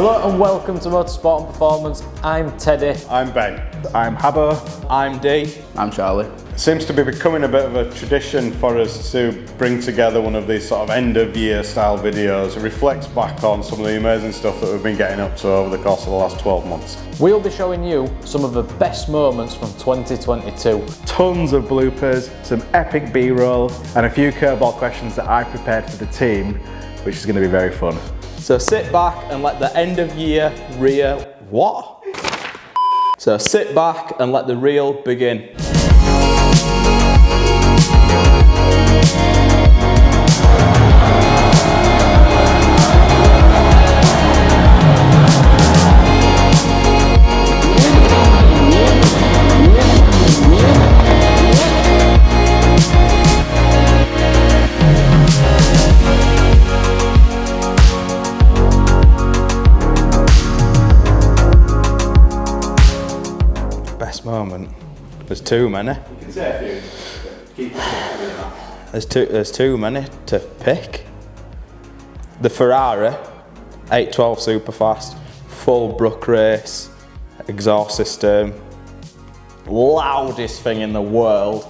Hello and welcome to Motorsport and Performance. I'm Teddy. I'm Ben. I'm Habbo. I'm Dee. I'm Charlie. It seems to be becoming a bit of a tradition for us to bring together one of these sort of end of year style videos. It reflects back on some of the amazing stuff that we've been getting up to over the course of the last 12 months. We'll be showing you some of the best moments from 2022. Tons of bloopers, some epic B-roll, and a few curveball questions that I prepared for the team, which is going to be very fun. So sit back and let the end of year reel. What? So sit back and let the reel begin. Best moment. There's too many. You can say a few. Keep it There's too many to pick. The Ferrari 812 Superfast, full Brook race, exhaust system, loudest thing in the world.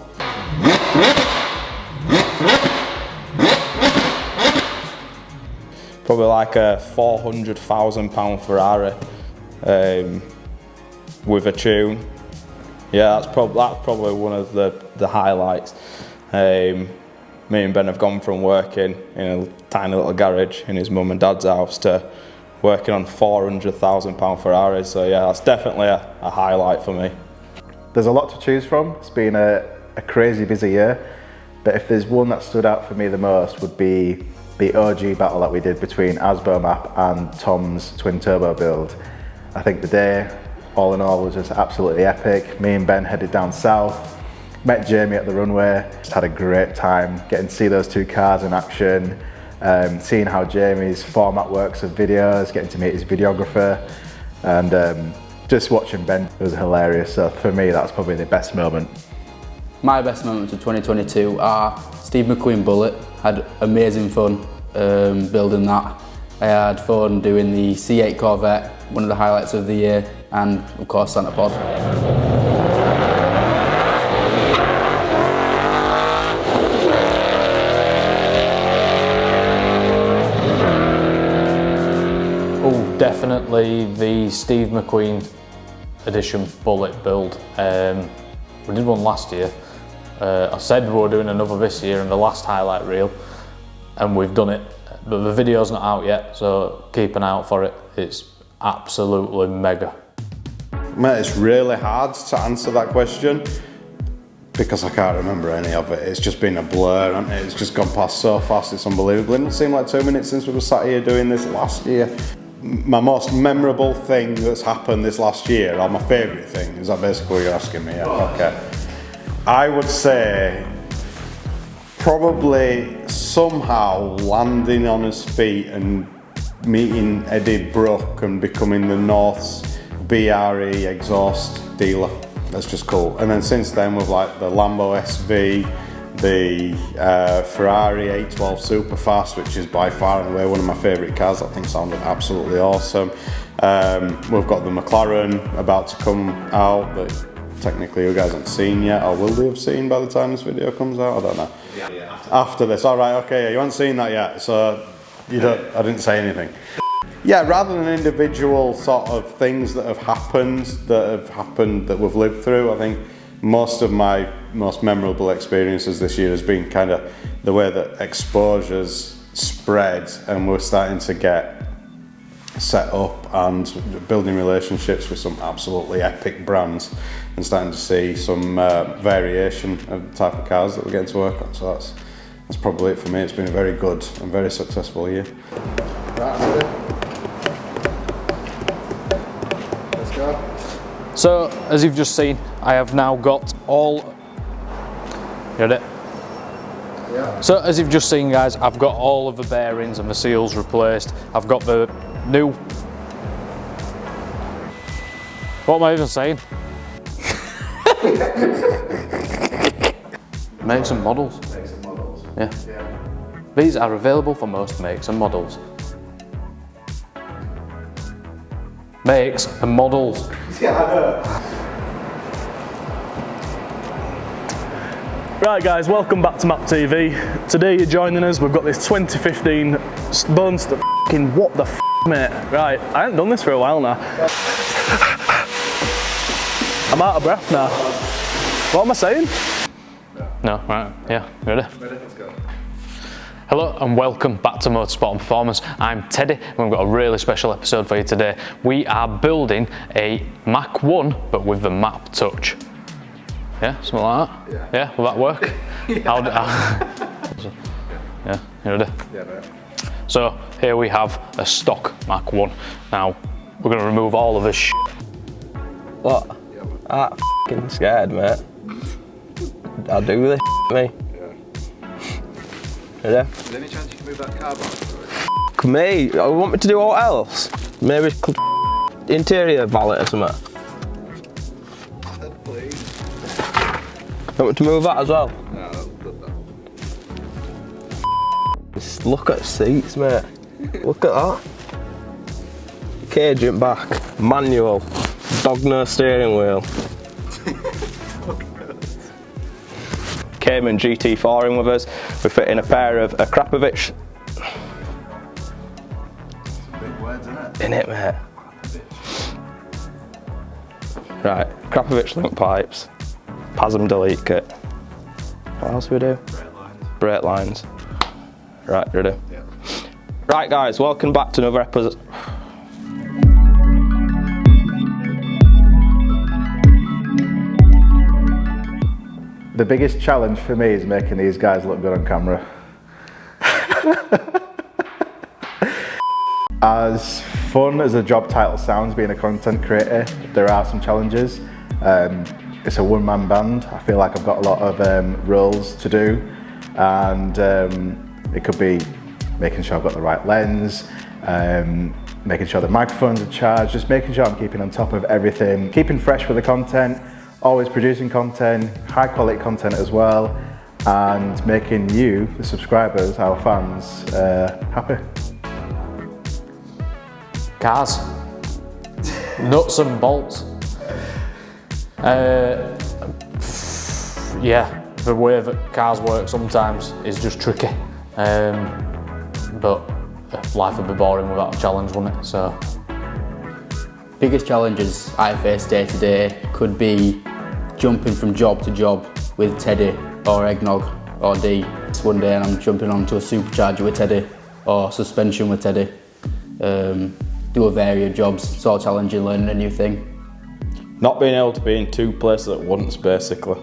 Probably like a £400,000 Ferrari with a tune. Yeah, that's probably one of the highlights. Me and Ben have gone from working in a tiny little garage in his mum and dad's house to working on £400,000 Ferraris. So yeah, that's definitely a highlight for me. There's a lot to choose from. It's been a crazy busy year, but if there's one that stood out for me the most would be the OG battle that we did between Asbo Map and Tom's twin turbo build. I think the day, all in all, was just absolutely epic. Me and Ben headed down south, met Jamie at the runway, just had a great time getting to see those two cars in action, seeing how Jamie's format works of videos, getting to meet his videographer, and just watching Ben was hilarious. So for me, that's probably the best moment. My best moments of 2022 are Steve McQueen Bullet. Had amazing fun building that. I had fun doing the C8 Corvette, one of the highlights of the year, and of course Santa Pod. Oh, definitely the Steve McQueen edition Bullet build. We did one last year. I said we were doing another this year in the last highlight reel, and we've done it. But the video's not out yet, so keep an eye out for it. It's absolutely mega. Mate, it's really hard to answer that question because I can't remember any of it. It's just been a blur, hasn't it? It's just gone past so fast, it's unbelievable. It doesn't seem like 2 minutes since we were sat here doing this last year. My most memorable thing that's happened this last year, or my favourite thing, is that basically what you're asking me? Yeah, okay. I would say probably somehow landing on his feet and meeting Eddie Brook and becoming the North's BRE exhaust dealer. That's just cool. And then since then we've like the Lambo SV, the Ferrari 812 Superfast, which is by far and away one of my favourite cars. I think sounded absolutely awesome. We've got the McLaren about to come out that technically you guys haven't seen yet, or will they have seen by the time this video comes out? I don't know. Yeah, after this. All right, okay, yeah, you haven't seen that yet, so you don't. I didn't say anything. Yeah, rather than individual sort of things that have happened that we've lived through, I think most of my most memorable experiences this year has been kind of the way that exposure's spread and we're starting to get set up and building relationships with some absolutely epic brands and starting to see some variation of the type of cars that we're getting to work on. So that's probably it for me. It's been a very good and very successful year. Let's go. So, as you've just seen, I have now got all... You ready? Yeah. So, as you've just seen, guys, I've got all of the bearings and the seals replaced. I've got the new... What am I even saying? Makes and models. Makes and models. Yeah. These are available for most makes and models. makes and models. Yeah, I know. Right guys, welcome back to Map TV. Today you're joining us, we've got this 2015 Bone Stuff. What the f, mate? Right, I haven't done this for a while now. I'm out of breath now. What am I saying? No, right, yeah, ready? Ready, let's go. Hello and welcome back to Motorsport and Performance. I'm Teddy and we've got a really special episode for you today. We are building a Mach 1 but with the map touch. Yeah, something like that? Yeah. Will that work? Yeah, you ready? Yeah, mate. So here we have a stock Mach 1. Now we're going to remove all of this shit. What? I'm f***ing scared, mate. I'll do this me. Yeah. Is there any chance you can move that car back? F*** me. I want me to do what else? Maybe interior valet or something. Please. Want me to move that as well? No, that. Just look at the seats, mate. Look at that. Cage in back. Manual. Dog nose steering wheel. Cayman GT4 in with us. We fit in a pair of a Krapovich. Some big words, isn't it? In it, mate. Right, Krapovich link pipes. PASM delete kit. What else do we do? Brake lines. Brake lines. Right, ready? Yeah. Right guys, welcome back to another episode. The biggest challenge for me is making these guys look good on camera. As fun as the job title sounds, being a content creator, there are some challenges. It's a one-man band. I feel like I've got a lot of roles to do, and it could be making sure I've got the right lens, making sure the microphones are charged, just making sure I'm keeping on top of everything, keeping fresh with the content, always producing content, high quality content as well, and making you, the subscribers, our fans, happy. Cars. Nuts and bolts. Yeah, the way that cars work sometimes is just tricky. But life would be boring without a challenge, wouldn't it? So. Biggest challenges I face day to day could be jumping from job to job with Teddy or Eggnog or D. It's one day and I'm jumping onto a supercharger with Teddy or suspension with Teddy. Do a variety of jobs, sort of challenging, learning a new thing. Not being able to be in two places at once, basically.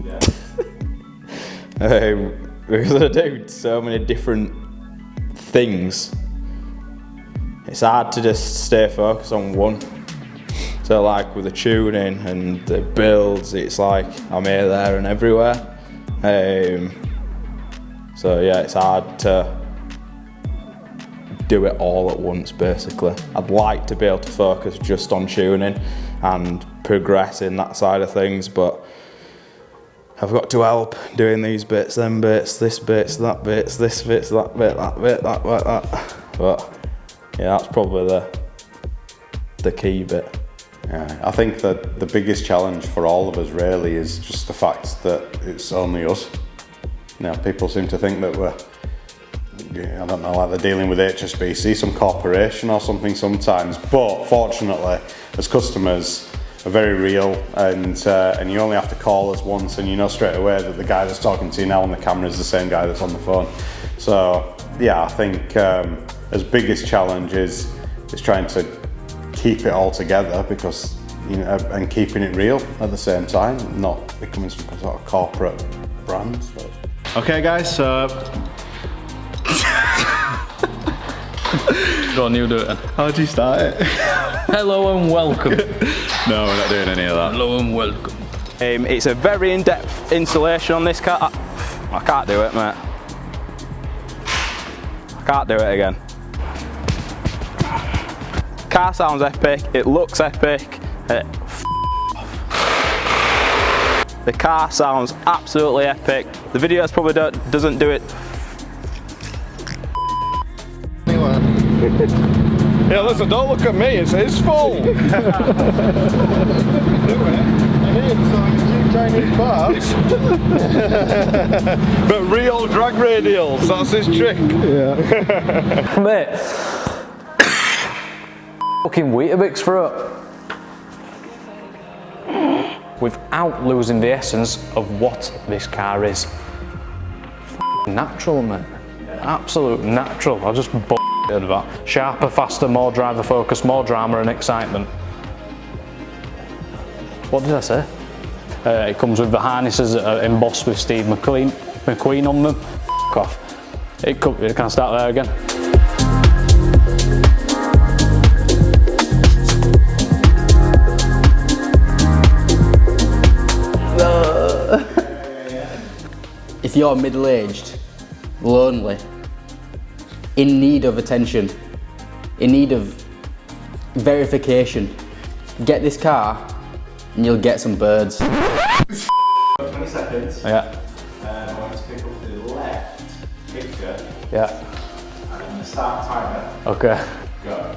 Yeah. Because I do so many different things. It's hard to just stay focused on one. So like with the tuning and the builds, it's like I'm here, there and everywhere. So yeah, it's hard to do it all at once basically. I'd like to be able to focus just on tuning and progress in that side of things, but I've got to help doing these bits, them bits, this bits, that bits, this bits, that bit, that bit, that. But yeah, that's probably the key bit. Yeah, I think that the biggest challenge for all of us really is just the fact that it's only us. Now, people seem to think that we're, I don't know, like they're dealing with HSBC, some corporation or something sometimes, but fortunately, as customers, are very real, and you only have to call us once and you know straight away that the guy that's talking to you now on the camera is the same guy that's on the phone. So yeah, I think as biggest challenge is trying to keep it all together, because and keeping it real at the same time, not becoming some sort of corporate brand. So. Okay guys, so Go on, you do it then. how do you start it? Hello and welcome. No, we're not doing any of that. Hello and welcome. It's a very in-depth installation on this car. I can't do it, mate. I can't do it again. Car sounds epic, it looks epic. The car sounds absolutely epic. The videos probably doesn't do it. Yeah, listen, don't look at me, it's his fault. Chinese parts. But real drag radials, that's his trick. Yeah. Mate. Fucking Weetabix for it. Without losing the essence of what this car is. Natural, mate. Absolute natural. I just bullshitted that. Sharper, faster, more driver focus, more drama and excitement. What did I say? It comes with the harnesses that are embossed with Steve McQueen on them. F*** off. Can I start there again? If you're middle-aged, lonely, in need of attention, in need of verification, get this car and you'll get some birds. 20 seconds. Yeah. I want to pick up the left picture. Yeah. And I'm going to start timer. Okay. Go.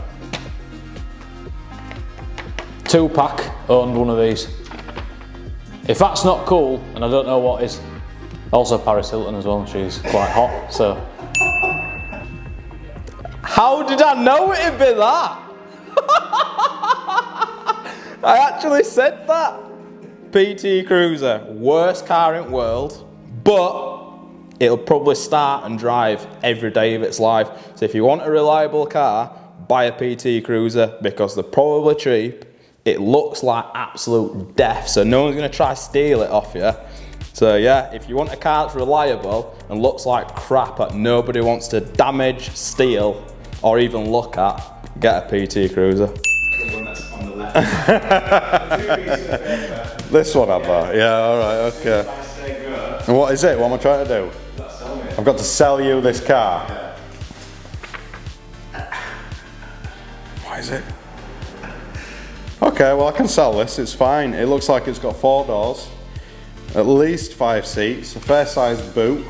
2-pack owned one of these. If that's not cool, and I don't know what is. Also Paris Hilton as well, she's quite hot, so. How did I know it'd be that? I actually said that. PT Cruiser, worst car in the world, but it'll probably start and drive every day of its life. So if you want a reliable car, buy a PT Cruiser because they're probably cheap. It looks like absolute death, so no one's gonna try to steal it off you. So yeah, if you want a car that's reliable and looks like crap that nobody wants to damage, steal, or even look at, get a PT Cruiser. The one that's on the left. The 2 pieces of paper. This one, have I? Yeah, alright, okay. If I say go, And what is it? What am I trying to do? that's sell me. I've got to sell you this car. What is it? Okay, well I can sell this, it's fine. It looks like it's got 4 doors, at least 5 seats, a fair sized boot.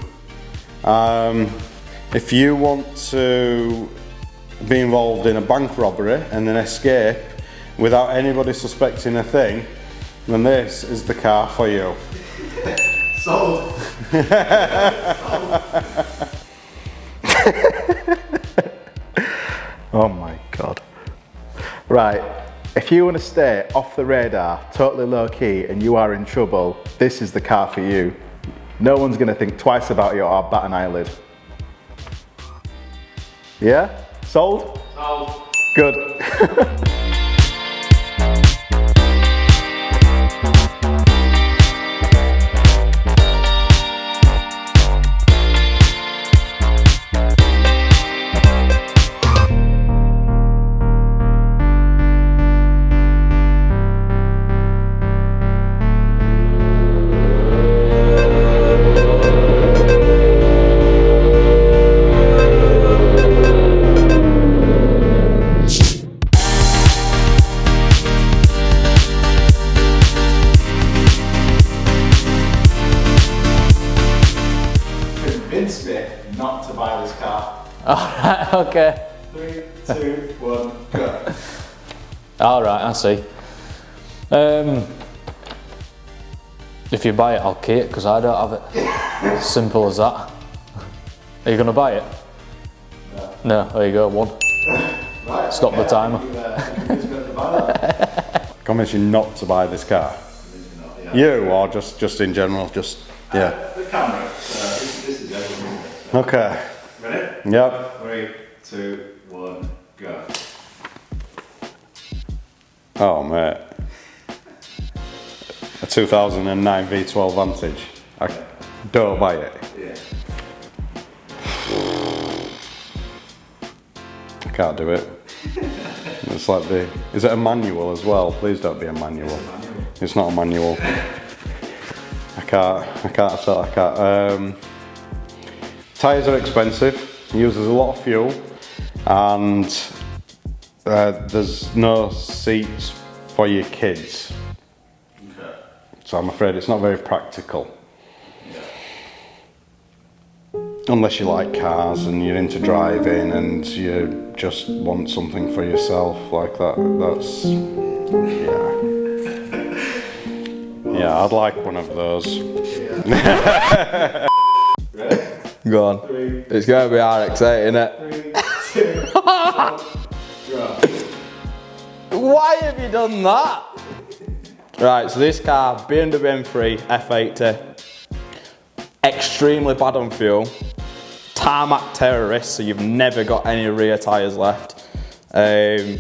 If you want to be involved in a bank robbery and then escape without anybody suspecting a thing, then this is the car for you. Sold. Oh my God. Right, if you want to stay off the radar, totally low key, and you are in trouble, this is the car for you. No one's going to think twice about you or bat an eyelid. Yeah? Sold? Sold. Good. Convince me not to buy this car. Alright, okay. 3, 2, 1, go. Alright, I see. If you buy it, I'll key it because I don't have it. Simple as that. Are you going to buy it? No. No, there you go, 1. Right, Stop the timer. Convince me to buy that. Convince you not to buy this car. You or just in general, just yeah. The camera. This is everything. Okay. Ready? Yep. 3, 2, 1, go. Oh mate. A 2009 V12 Vantage. I don't buy it. Yeah. I can't do it. It's like the. Is it a manual as well? Please don't be a manual. It's not a manual. I can't. Tyres are expensive, uses a lot of fuel, and there's no seats for your kids. So I'm afraid it's not very practical. Unless you like cars and you're into driving and you just want something for yourself like that, that's, yeah, I'd like one of those. Go on. It's going to be RX-8, isn't it? Why have you done that? Right, so this car, BMW M3 F80, extremely bad on fuel, tarmac terrorist, so you've never got any rear tyres left. Yeah,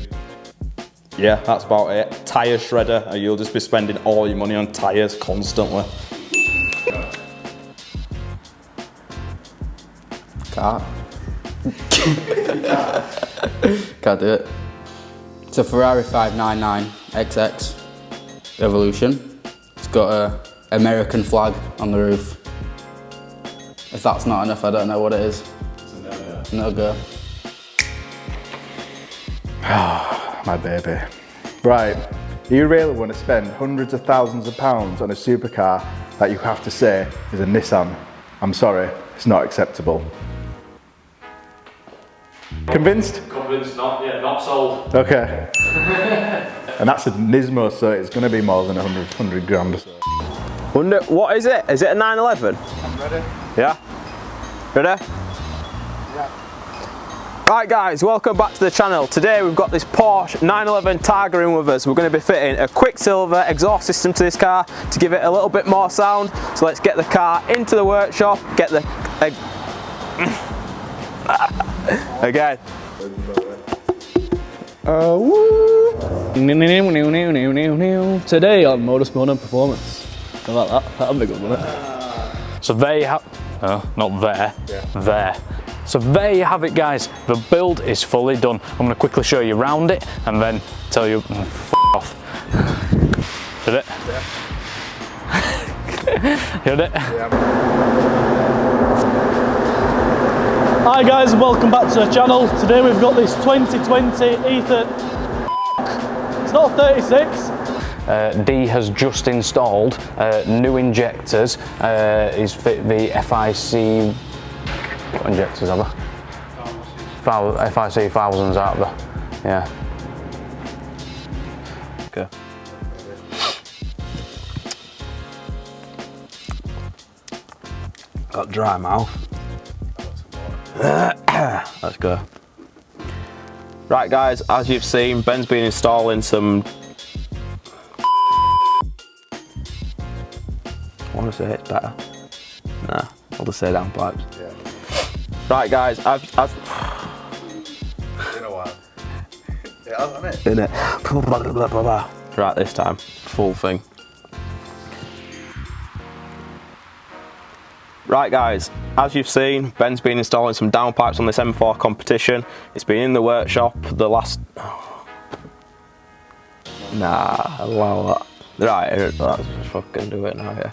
that's about it. Tyre shredder, and you'll just be spending all your money on tyres constantly. Can't. Can't do it. It's a Ferrari 599 XX Evolution. It's got a American flag on the roof. If that's not enough, I don't know what it is. It's a no-go. No-go. My baby. Right, you really want to spend hundreds of thousands of pounds on a supercar that you have to say is a Nissan? I'm sorry, it's not acceptable. Convinced? Convinced, not sold. Okay. And that's a Nismo, so it's going to be more than 100 grand or so. What is it? Is it a 911? I'm ready. Yeah? Ready? Yeah. Right guys, welcome back to the channel. Today we've got this Porsche 911 Targa in with us. We're going to be fitting a Quicksilver exhaust system to this car to give it a little bit more sound. So let's get the car into the workshop, get the... Again. Today on Motorsport and Performance. I like that. That'll be good, wouldn't it? So there you have... Oh, not there. Yeah. There. So there you have it, guys. The build is fully done. I'm going to quickly show you around it and then tell you, f off. Did it? Yeah. Did it? Yeah. Hi guys, welcome back to the channel. Today we've got this 2020 Ether. It's not a 36. D has just installed new injectors. He's fit the FIC. What injectors are there? FIC thousands out there. Yeah. Okay. Got dry mouth. Let's go. Right guys, as you've seen, Ben's been installing some... I want to say it's better. Nah, I'll just say downpipes. Yeah. Right guys, I've in a while. It hasn't it? In it. Right, this time, full thing. Right guys, as you've seen, Ben's been installing some downpipes on this M4 competition. It's been in the workshop the last... Nah, allow that. Right, let's just fucking do it now, yeah.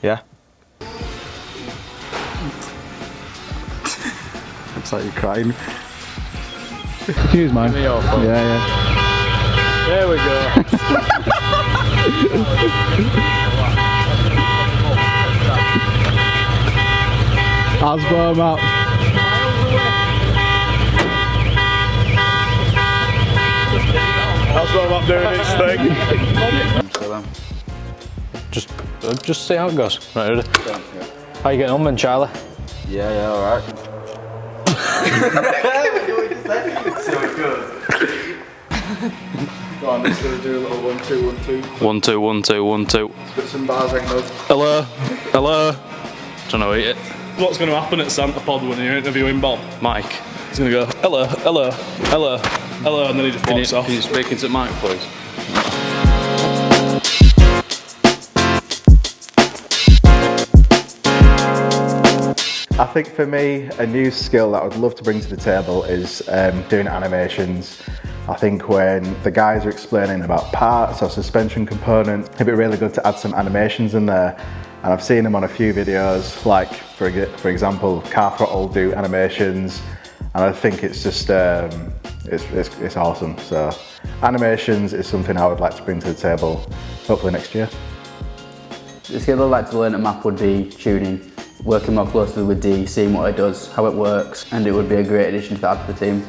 Yeah? Looks like you're crying. Excuse mine. Yeah. There we go. Asbo out. Asbo up doing its thing. Just see how it goes. Right, ready? How you getting on then, Charlie? Yeah, alright. Go on, let's go do a little 1, 2, 1, 2. 1, 2, 1, 2, 1, 2. Let's put some bars in those. Hello. Don't know it. What's going to happen at Santa Pod when you're interviewing Bob? Mike. He's going to go, hello, and then he just walks off. Can you speak into the mic, please? I think for me, a new skill that I would love to bring to the table is doing animations. I think when the guys are explaining about parts or suspension components, it'd be really good to add some animations in there. And I've seen them on a few videos, like for example, Car Throttle do animations, and I think it's just, it's awesome. So animations is something I would like to bring to the table, hopefully next year. The skill I'd like to learn at MAP would be tuning, working more closely with D, seeing what it does, how it works, and it would be a great addition to add to the team.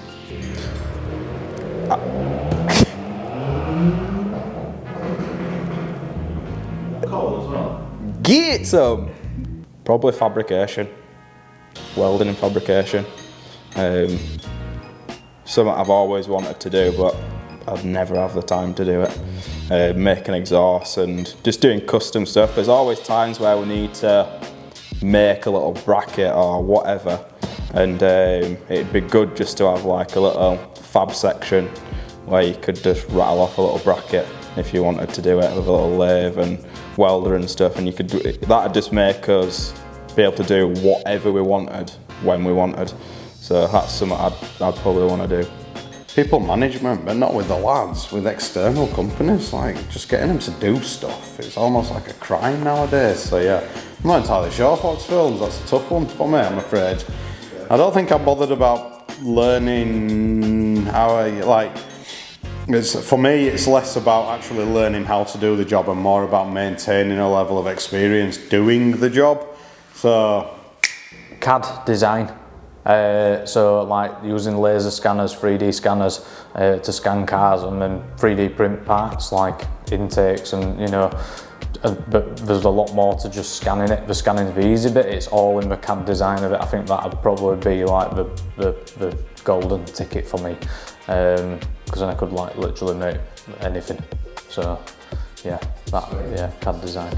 Get some! Probably fabrication, welding and fabrication. Something I've always wanted to do, but I'd never have the time to do it. Making exhausts and just doing custom stuff. There's always times where we need to make a little bracket or whatever, and it'd be good just to have like a little fab section where you could just rattle off a little bracket if you wanted to do it with a little lathe and welder and stuff, and you could do it. That'd just make us be able to do whatever we wanted when we wanted. So that's something I'd probably want to do. People management, but not with the lads, with external companies, like just getting them to do stuff. It's almost like a crime nowadays. So yeah, I'm not entirely sure Fox Films, that's a tough one for me, I'm afraid. I don't think I'm bothered about learning how for me, it's less about actually learning how to do the job and more about maintaining a level of experience doing the job. So, CAD design. So like using laser scanners, 3D scanners to scan cars and then 3D print parts like intakes and but there's a lot more to just scanning it. The scanning's the easy bit, it's all in the CAD design of it. I think that'd probably be like the golden ticket for me, because then I could like literally make anything. So yeah, CAD design.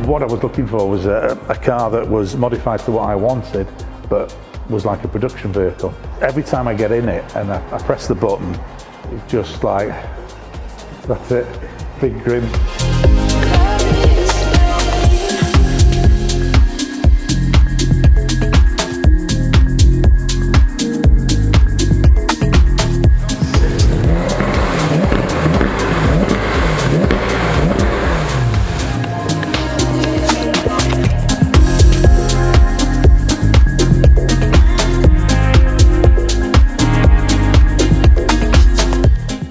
What I was looking for was a car that was modified to what I wanted, but was like a production vehicle. Every time I get in it and I press the button, it's just like, that's it, big grin.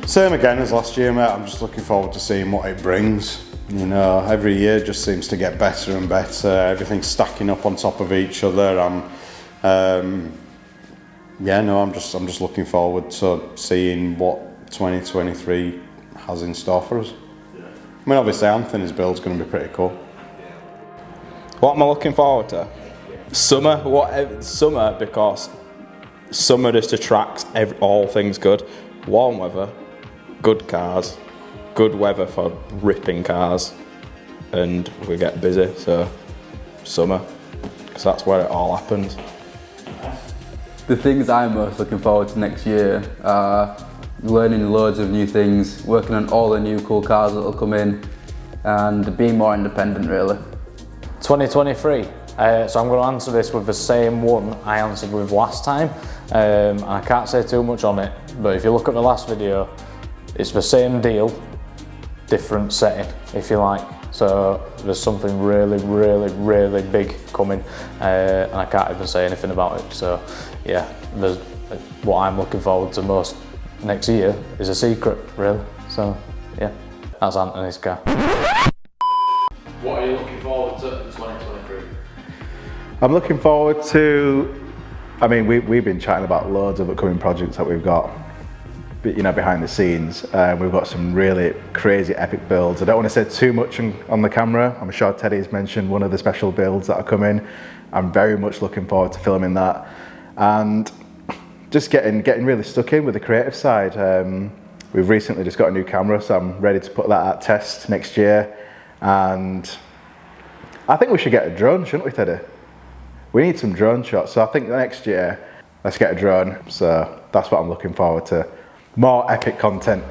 Same again as last year, mate. I'm just looking forward to seeing what it brings. Every year just seems to get better and better. Everything's stacking up on top of each other. I'm just looking forward to seeing what 2023 has in store for us. I mean, obviously Anthony's build's going to be pretty cool. What am I looking forward to? Summer, because summer just attracts all things good. Warm weather, good cars, good weather for ripping cars, and we get busy, so summer, because that's where it all happens. The things I'm most looking forward to next year are learning loads of new things, working on all the new cool cars that will come in, and being more independent really. 2023. So I'm going to answer this with the same one I answered with last time, and I can't say too much on it, but if you look at the last video, it's the same deal, different setting, if you like. So there's something really, really, really big coming, and I can't even say anything about it. So yeah, what I'm looking forward to most next year is a secret, really. So yeah, that's Anthony's car. What are you looking forward to in 2023? I'm looking forward to, I mean, we've been chatting about loads of upcoming projects that we've got, behind the scenes. We've got some really crazy epic builds. I don't want to say too much on the camera. I'm sure Teddy's mentioned one of the special builds that are coming. I'm very much looking forward to filming that. And just getting really stuck in with the creative side. We've recently just got a new camera, so I'm ready to put that at test next year. And I think we should get a drone, shouldn't we, Teddy? We need some drone shots, so I think next year, let's get a drone. So that's what I'm looking forward to. More epic content.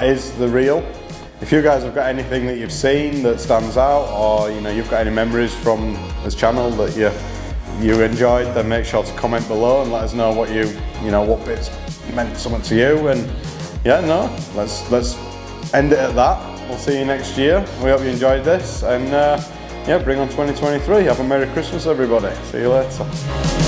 is the real. If you guys have got anything that you've seen that stands out, or you know you've got any memories from this channel that you enjoyed, then make sure to comment below and let us know what what bits meant something to you. And yeah, no, let's end it at that. We'll see you next year. We hope you enjoyed this, and yeah, bring on 2023. Have a Merry Christmas, everybody. See you later.